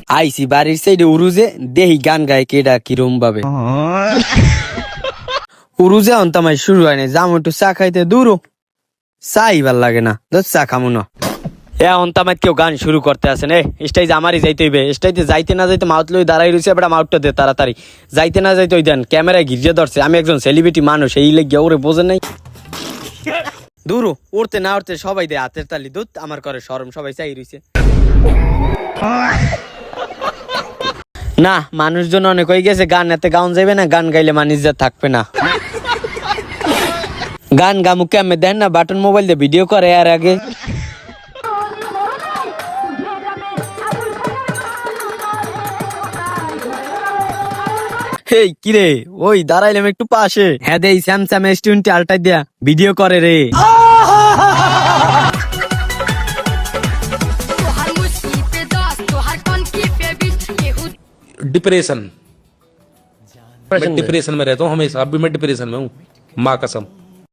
আইসি বাড়ির সাইডে উরুজে দেহি গান গায় কেডা কিরম ভাবে উরুজে অন্তামাই শুরু হয় না যাম একটু চা খাইতে দূরও চাই ভাল লাগে না চা খামু না অন্তামাই কেউ গান শুরু করতে আসেন স্টেজ আমারই যাইতে হইবে স্টেজে যাইতে না যাইতে মাউথ লই দাঁড়াই রয়েছে এবার মাউথটা দে তাড়াতাড়ি যাইতে না যাইতে ওই দেন ক্যামেরায় ঘিরিয়ে ধরছে আমি একজন সেলিব্রিটি মানুষ এই লেগে ওরে বোঝেন নাই দূরও উড়তে না উঠতে সবাই দে হাতের তালি দুধ আমার করে শরম সবাই চাই রয়েছে না মানুষজন অনেক হয়ে গেছে গান এতে গাউন যাইবে না গান গাইলে মানুষ যা থাকবে না গান গামু কেমন দেন না বাটন মোবাইল দিয়ে ভিডিও করে আর আগে হেই কিরে ওই দাঁড়াইলাম একটু পাশে হ্যাঁ দে স্যামসাং S20 আলট্রা দিয়া ভিডিও করে রে डिप्रेशन मैं डिप्रेशन में रहता हूँ हमेशा। अभी मैं डिप्रेशन में हूँ, माँ कसम।